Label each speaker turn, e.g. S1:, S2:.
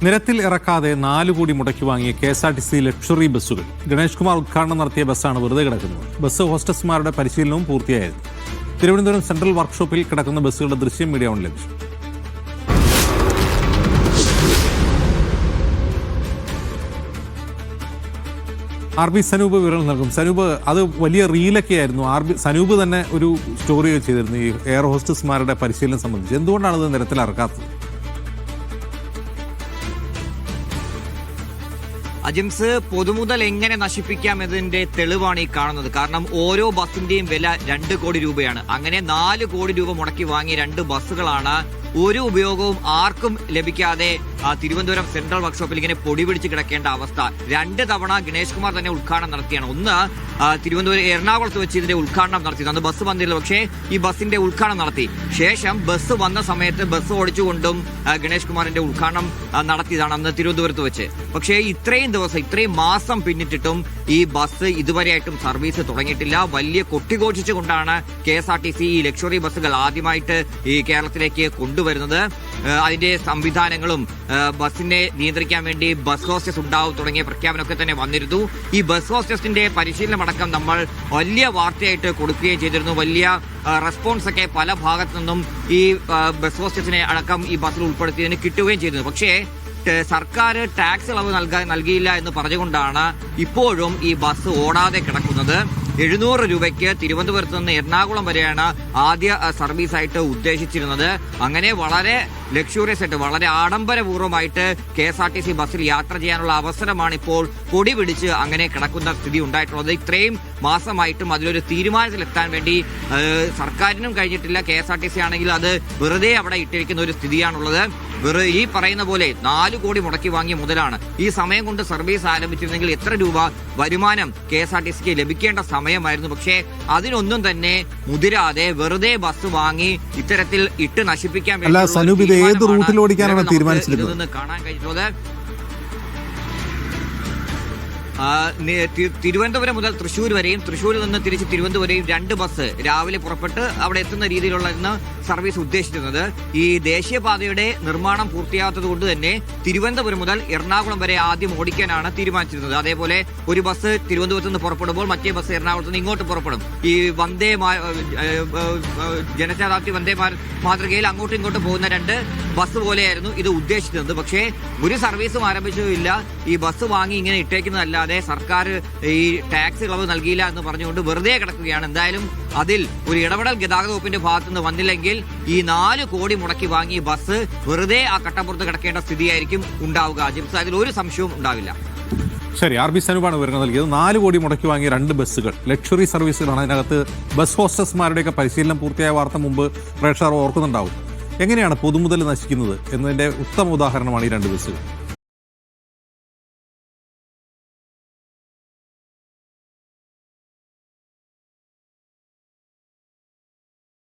S1: നിരത്തിൽ ഇറക്കാതെ 4 കോടി മുടക്കി വാങ്ങിയ KSRTC ലക്ഷറി ബസ്സുകൾ. ഗണേഷ് കുമാർ ഉദ്ഘാടനം നടത്തിയ ബസ്സാണ് വെറുതെ കിടക്കുന്നത്. ബസ് ഹോസ്റ്റസ്മാരുടെ പരിശീലനവും പൂർത്തിയായിരുന്നു. തിരുവനന്തപുരം സെൻട്രൽ വർക്ക്ഷോപ്പിൽ കിടക്കുന്ന ബസ്സുകളുടെ ദൃശ്യം മീഡിയ വൺ ലഭിച്ചു. RB സനൂപ് വിവരങ്ങൾ നൽകും. സനൂപ്, അത് വലിയ റീലൊക്കെ ആയിരുന്നു. സനൂപ് തന്നെ ഒരു സ്റ്റോറി ചെയ്തിരുന്നു ഈ എയർ ഹോസ്റ്റസ്മാരുടെ പരിശീലനം സംബന്ധിച്ച്. എന്തുകൊണ്ടാണ് ഇത് നിരത്തിൽ ഇറക്കാത്തത്?
S2: അജിംസ്, പൊതുമുതൽ എങ്ങനെ നശിപ്പിക്കാം എന്നതിന്റെ തെളിവാണ് ഈ കാണുന്നത്. കാരണം ഓരോ ബസിന്റെയും വില 2 കോടി രൂപയാണ്. അങ്ങനെ 4 കോടി രൂപ മുടക്കി വാങ്ങിയ 2 ബസ്സുകളാണ് ഒരു ഉപയോഗവും ആർക്കും ലഭിക്കാതെ തിരുവനന്തപുരം സെൻട്രൽ വർക്ക്ഷോപ്പിൽ ഇങ്ങനെ പൊടി പിടിച്ച് കിടക്കേണ്ട അവസ്ഥ. 2 തവണ ഗണേഷ് കുമാർ തന്നെ ഉദ്ഘാടനം നടത്തിയാണ്. ഒന്ന് തിരുവനന്തപുരം എറണാകുളത്ത് വെച്ച് ഇതിന്റെ ഉദ്ഘാടനം നടത്തി. അന്ന് ബസ് വന്നില്ല, പക്ഷേ ഈ ബസിന്റെ ഉദ്ഘാടനം നടത്തി. ശേഷം ബസ് വന്ന സമയത്ത് ബസ് ഓടിച്ചുകൊണ്ടും ഗണേഷ് കുമാറിന്റെ ഉദ്ഘാടനം നടത്തിയതാണ് അന്ന് തിരുവനന്തപുരത്ത് വെച്ച്. പക്ഷേ ഇത്രയും മാസം പിന്നിട്ടിട്ടും ഈ ബസ് ഇതുവരെയായിട്ടും സർവീസ് തുടങ്ങിയിട്ടില്ല. വലിയ കൊട്ടിഘോഷിച്ചുകൊണ്ടാണ് KSRTC ഈ ലക്ഷറി ബസ്സുകൾ ആദ്യമായിട്ട് ഈ കേരളത്തിലേക്ക് കൊണ്ടുവരുന്നത്. അതിന്റെ സംവിധാനങ്ങളും ബസ്സിനെ നിയന്ത്രിക്കാൻ വേണ്ടി ബസ് ഹോസ്റ്റസ് ഉണ്ടാവും തുടങ്ങിയ പ്രഖ്യാപനമൊക്കെ തന്നെ വന്നിരുന്നു. ഈ ബസ് ഹോസ്റ്റസിന്റെ പരിശീലനമടക്കം നമ്മൾ വലിയ വാർത്തയായിട്ട് കൊടുക്കുകയും ചെയ്തിരുന്നു. വലിയ റെസ്പോൺസ് ഒക്കെ പല ഭാഗത്തു നിന്നും ഈ ബസ് ഹോസ്റ്റസിനെ അടക്കം ഈ ബസ്സിൽ ഉൾപ്പെടുത്തിയതിന് കിട്ടുകയും ചെയ്തിരുന്നു. പക്ഷേ സർക്കാർ ടാക്സ് ഇളവ് നൽകിയില്ല എന്ന് പറഞ്ഞുകൊണ്ടാണ് ഇപ്പോഴും ഈ ബസ് ഓടാതെ കിടക്കുന്നത്. 700 രൂപയ്ക്ക് തിരുവനന്തപുരത്ത് നിന്ന് എറണാകുളം വരെയാണ് ആദ്യ സർവീസായിട്ട് ഉദ്ദേശിച്ചിരുന്നത്. അങ്ങനെ വളരെ ലക്ഷൂറിയസ് ആയിട്ട്, വളരെ ആഡംബരപൂർവ്വമായിട്ട് KSRTC ബസ്സിൽ യാത്ര ചെയ്യാനുള്ള അവസരമാണ് ഇപ്പോൾ കൊടി പിടിച്ച് അങ്ങനെ കിടക്കുന്ന സ്ഥിതി ഉണ്ടായിട്ടുള്ളത്. ഇത്രയും മാസമായിട്ടും അതിലൊരു തീരുമാനത്തിലെത്താൻ വേണ്ടി സർക്കാരിനും കഴിഞ്ഞിട്ടില്ല. KSRTC ആണെങ്കിൽ അത് വെറുതെ അവിടെ ഇട്ടിരിക്കുന്ന ഒരു സ്ഥിതിയാണുള്ളത്. ഈ പറയുന്ന പോലെ 4 കോടി മുടക്കി വാങ്ങിയ മുതലാണ്. ഈ സമയം കൊണ്ട് സർവീസ് ആരംഭിച്ചിരുന്നെങ്കിൽ എത്ര രൂപ വരുമാനം KSRTCക്ക് ലഭിക്കേണ്ട സമയമായിരുന്നു. പക്ഷേ അതിനൊന്നും തന്നെ മുതിരാതെ വെറുതെ ബസ് വാങ്ങി ഇത്തരത്തിൽ ഇട്ട് നശിപ്പിക്കാൻ വേണ്ടി
S1: ഏത് റൂട്ടിൽ ഓടിക്കാനാണ് തീരുമാനിച്ചിരുന്നത്
S2: കാണാൻ കഴിഞ്ഞിട്ടുള്ളത്. തിരുവനന്തപുരം മുതൽ തൃശ്ശൂർ വരെയും തൃശ്ശൂരിൽ നിന്ന് തിരിച്ച് തിരുവനന്തപുരം 2 ബസ് രാവിലെ പുറപ്പെട്ട് അവിടെ എത്തുന്ന രീതിയിലുള്ള സർവീസ് ഉദ്ദേശിച്ചിരുന്നത്. ഈ ദേശീയപാതയുടെ നിർമ്മാണം പൂർത്തിയാകാത്തത് കൊണ്ട് തന്നെ തിരുവനന്തപുരം മുതൽ എറണാകുളം വരെ ആദ്യം ഓടിക്കാനാണ് തീരുമാനിച്ചിരുന്നത്. അതേപോലെ ഒരു ബസ് തിരുവനന്തപുരത്ത് നിന്ന് പുറപ്പെടുമ്പോൾ മറ്റേ ബസ് എറണാകുളത്ത് നിന്ന് ഇങ്ങോട്ട് പുറപ്പെടും. ഈ ജനശതാബ്ദി വന്ദേ മാതൃകയിൽ അങ്ങോട്ടും ഇങ്ങോട്ടും പോകുന്ന 2 ബസ് പോലെയായിരുന്നു ഇത് ഉദ്ദേശിച്ചിരുന്നത്. പക്ഷേ ഒരു സർവീസും ആരംഭിച്ചതില്ല. ഈ ബസ് വാങ്ങി ഇങ്ങനെ ഇട്ടേക്കുന്നതല്ലാതെ സർക്കാർ ഈ ടാക്സ് ഇളവ് നൽകിയില്ല എന്ന് പറഞ്ഞുകൊണ്ട് വെറുതെ കിടക്കുകയാണ്. എന്തായാലും അതിൽ ഒരു ഇടപെടൽ ഗതാഗത വകുപ്പിന്റെ ഭാഗത്തു നിന്ന് വന്നില്ലെങ്കിൽ ഈ 4 കോടി മുടക്കി വാങ്ങിയ ബസ് വെറുതെ ആ കട്ടപ്പുറത്ത് കിടക്കേണ്ട സ്ഥിതിയായിരിക്കും ഉണ്ടാവുക. ജിംസ്, അതിൽ ഒരു സംശയവും ഉണ്ടാവില്ല.
S1: ശരി, RB സനൂപാണ് വിവരണം നൽകിയത്. 4 കോടി മുടക്കി വാങ്ങിയ 2 ബസ്സുകൾ ലക്ഷറി സർവീസുകളാണ്. അതിനകത്ത് ബസ് ഹോസ്റ്റസ്മാരുടെയൊക്കെ പരിശീലനം പൂർത്തിയായ വാർത്ത മുമ്പ് പ്രേക്ഷകർ ഓർക്കുന്നുണ്ടാവും. എങ്ങനെയാണ് പൊതുമുതൽ നശിക്കുന്നത് എന്നതിന്റെ ഉത്തമ ഉദാഹരണമാണ് ഈ 2 ബസ്സുകൾ.